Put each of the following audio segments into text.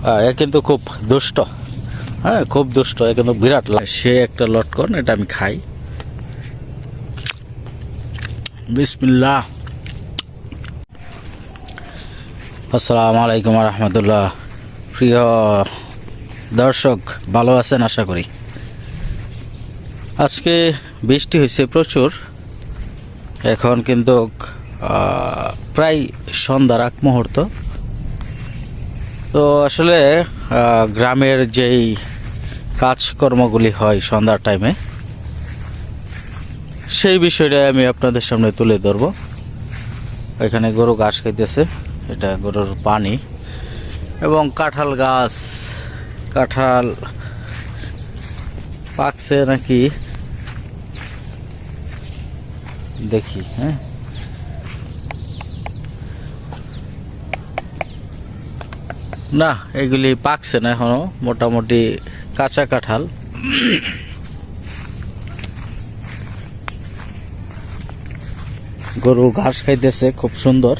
এ কিন্তু খুব দুষ্ট, হ্যাঁ খুব দুষ্ট, এ কিন্তু বিরাট সে একটা লটকন, এটা আমি খাই। বিসমিল্লাহ। আসসালামু আলাইকুম রহমতুল্লাহ। প্রিয় দর্শক, ভালো আছেন আশা করি। আজকে বৃষ্টি হয়েছে প্রচুর। এখন কিন্তু প্রায় সন্ধ্যার আগ মুহূর্ত। তো আসলে গ্রামের যেই কাজকর্মগুলি হয় সন্ধ্যার টাইমে, সেই বিষয়টা আমি আপনাদের সামনে তুলে ধরব। এখানে গরু ঘাস খাইতেছে, এটা গরুর পানি। এবং কাঁঠাল গাছ, কাঁঠাল পাকছে নাকি দেখি। হ্যাঁ, না এগুলি পাকছে না এখনো, মোটামুটি কাঁচা কাঁঠাল। গরু ঘাস খাইতেছে খুব সুন্দর।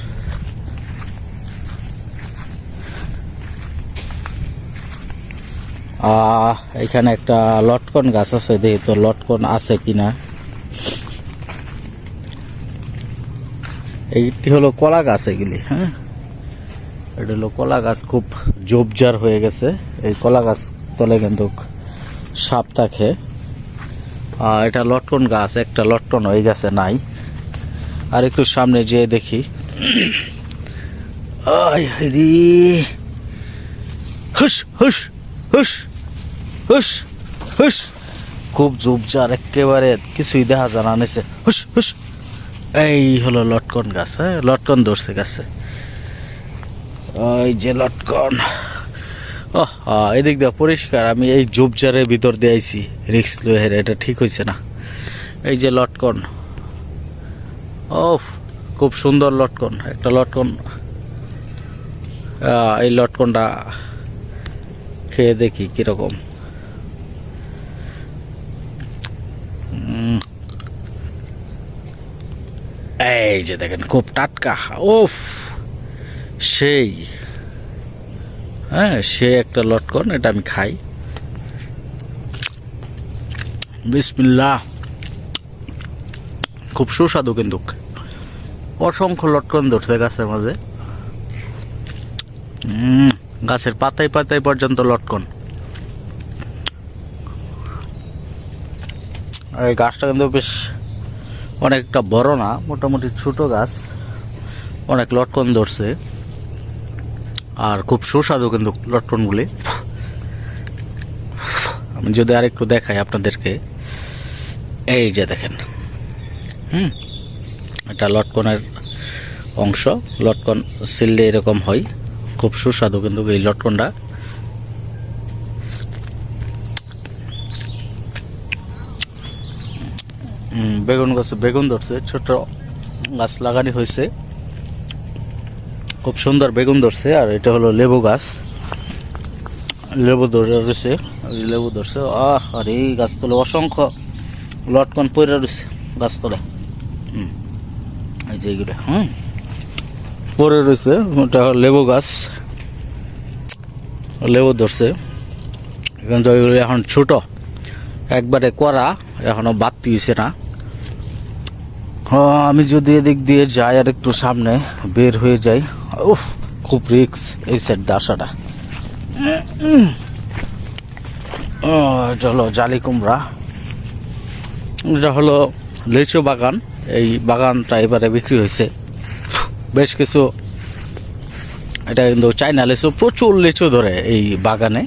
এখানে একটা লটকন গাছ আছে, দেখি তো লটকন আছে কিনা। এইটি হলো কলা গাছ, এগুলি। হ্যাঁ, এটা হলো কলা গাছ, খুব ঝোপঝাড় হয়ে গেছে। এই কলা গাছ তলে কিন্তু সাপ থাকে। এটা লটকন গাছ, একটা লটকন ওই গাছে নাই। আর একটু সামনে যেয়ে দেখি। হুস হুস হুস হুস হুস, খুব ঝোপঝাড়, একেবারে কিছুই দেখা জানা নিছে। হুস হুস, এই হলো লটকন গাছ। হ্যাঁ, লটকন ধরছে গাছে, ওই যে লটকন। এদিক দিয়ে পরিষ্কার। আমি এই ঝোপঝাড়ের ভিতর দিয়ে আইছি, রিক্স লয়ে হেরে, এটা ঠিক হয়েছে না। এই যে লটকন, ও খুব সুন্দর লটকন, একটা লটকন। এই লটকনটা খেয়ে দেখি কিরকম। এই যে দেখেন, খুব টাটকা। ওফ, সেই, হ্যাঁ সে একটা লটকন, এটা আমি খাই। বিসমিল্লাহ। খুব সুস্বাদু, কিন্তু অসংখ্য লটকন ধরছে গাছের মাঝে। গাছের পাতায় পাতায় পর্যন্ত লটকন। এই গাছটা কিন্তু বেশ অনেকটা বড় না, মোটামুটি ছোট গাছ, অনেক লটকন ধরছে। আর খুব সুস্বাদু কিন্তু লটকনগুলি। আমি যদি আরেকটু দেখাই আপনাদেরকে, এই যে দেখেন, এটা লটকনের অংশ। লটকন ছিললে এরকম হয়, খুব সুস্বাদু কিন্তু এই লটকনটা। বেগুন গাছে বেগুন ধরছে, ছোট গাছ লাগানি হয়েছে, খুব সুন্দর বেগুন ধরছে। আর এটা হলো লেবু গাছ, লেবু ধরে রয়েছে, লেবু ধরছে। আর এই গাছতলে অসংখ্য লটকন পড়ে রয়েছে গাছতলে। এই যে এইগুলো পড়ে রয়েছে, ওটা লেবু গাছ, লেবু ধরছে। কিন্তু ওইগুলো এখন ছোট, একবারে করা, এখনো বাড়তি হয়েছে না। আমি যদি এদিক দিয়ে যাই আর একটু সামনে বের হয়ে যাই, উফ খুব রিক্স এই সাইড আসাটা। এটা হলো জালি কুমড়া, এটা হলো লিচু বাগান। এই বাগানটা এবারে বিক্রি হয়েছে বেশ কিছু। এটা কিন্তু চাইনা লিচু, প্রচুর লিচু ধরে এই বাগানে।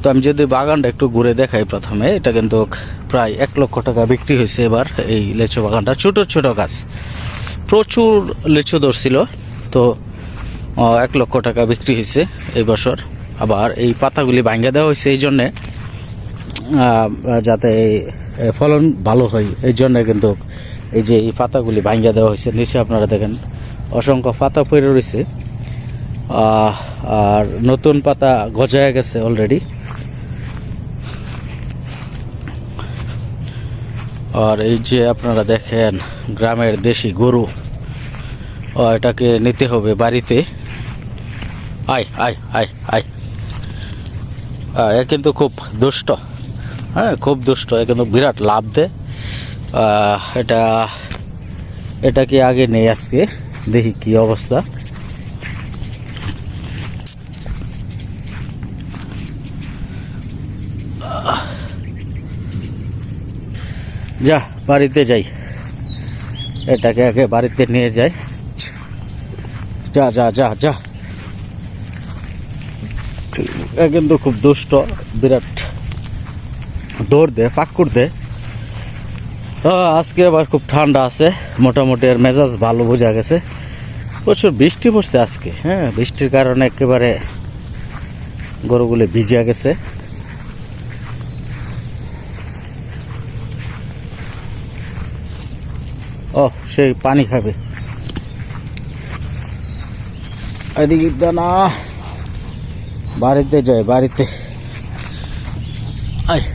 তো আমি যদি বাগানটা একটু ঘুরে দেখাই প্রথমে, এটা কিন্তু প্রায় 1 লক্ষ টাকা বিক্রি হয়েছে এবার এই লিচু বাগানটা। ছোট ছোট গাছ, প্রচুর লিচু ধরছিল, তো 1 লক্ষ টাকা বিক্রি হয়েছে এই বছর। আবার এই পাতাগুলি ভাঙিয়ে দেওয়া হয়েছে এই জন্যে, যাতে ফলন ভালো হয়, এই জন্যে কিন্তু এই যে এই পাতাগুলি ভাঙিয়ে দেওয়া হয়েছে। নিচে আপনারা দেখেন অসংখ্য পাতা পড়ে রয়েছে, আর নতুন পাতা গজায় গেছে অলরেডি। আর এই যে আপনারা দেখেন গ্রামের দেশি গরু, এটাকে নিতে হবে বাড়িতে। আয় আয় আয় আয়, এ কিন্তু খুব দুষ্ট, হ্যাঁ খুব দুষ্ট, এ কিন্তু বিরাট লাভ দেয়। এটা এটাকে আগে নেই, আজকে দেখি কি অবস্থা। যা বাড়িতে যাই, এটাকে আগে বাড়িতে নিয়ে যাই। যা যা যা যা, এ কিন্তু খুব দুষ্ট, বিরাট দৌড় দে, পাক্কুর দে। আজকে আবার খুব ঠান্ডা আছে, মোটামুটি এর মেজাজ ভালো বোঝা গেছে। প্রচুর বৃষ্টি পড়ছে আজকে, হ্যাঁ বৃষ্টির কারণে একেবারে গরুগুলি ভিজে গেছে। ও সেই পানি খাবে, এদিকে না, বাড়িতে যাই, বাড়িতে আয়।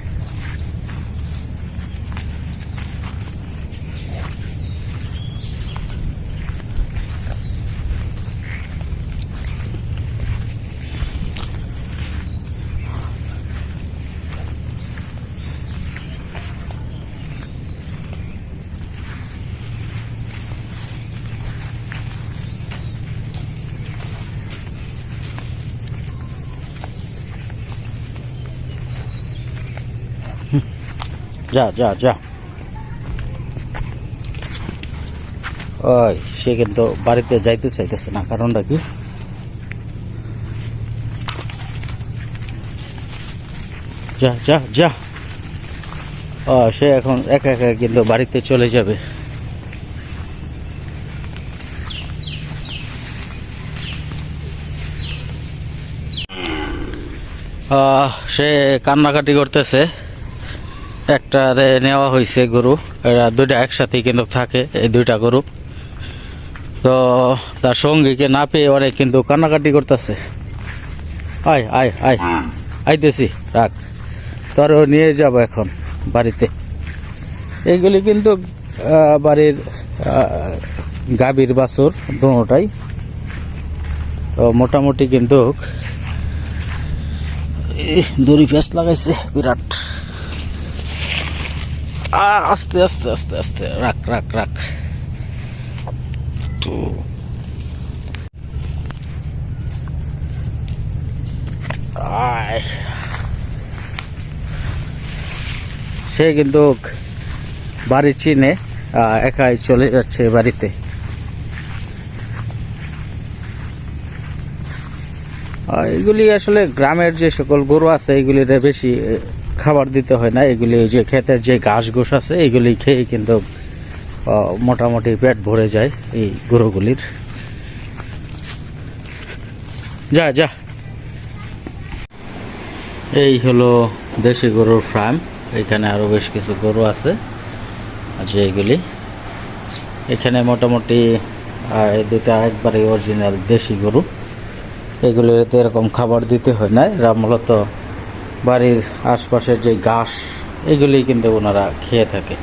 যা যা যা। ওই সে কিন্তু বাড়িতে যাইতে চাইতেছে না, কারণটা কি? যা যা যা। সে এখন একা একা কিন্তু বাড়িতে চলে যাবে। সে কান্নাকাটি করতেছে। একটা নেওয়া হয়েছে গরু, এরা দুইটা একসাথেই কিন্তু থাকে, এই দুইটা গরু। তো তার সঙ্গীকে না পেয়ে অনেক কিন্তু কান্নাকাটি করতেছে। আয় আয় আয়, আইতেছি, রাখ, তোর নিয়ে যাব এখন বাড়িতে। এইগুলি কিন্তু বাড়ির গাভীর বাছুর দুটোটাই। তো মোটামুটি কিন্তু দড়ি পেঁচ লাগাইছে বিরাট। আস্তে আস্তে আস্তে আস্তে, রাখ রাখ রাখ। তো সে কিন্তু বাড়ি চিনে, একাই চলে যাচ্ছে বাড়িতে। এগুলি আসলে গ্রামের যে সকল গরু আছে এগুলির বেশি খাবার দিতে হয় না, এগুলি ওই যে ক্ষেতের যে ঘাস ঘোষ আছে এগুলি খেয়ে কিন্তু মোটামুটি পেট ভরে যায় এই গরুগুলির। যা যা। এই হলো দেশি গরুর ফার্ম, এখানে আরও বেশ কিছু গরু আছে যে এইগুলি। এখানে মোটামুটি এই দুটা একবারে অরিজিনাল দেশি গরু, এগুলিতে এরকম খাবার দিতে হয় না, এরা মূলত বাড়ির আশপাশের যে ঘাস এগুলি কিন্তু ওনারা খেয়ে থাকে।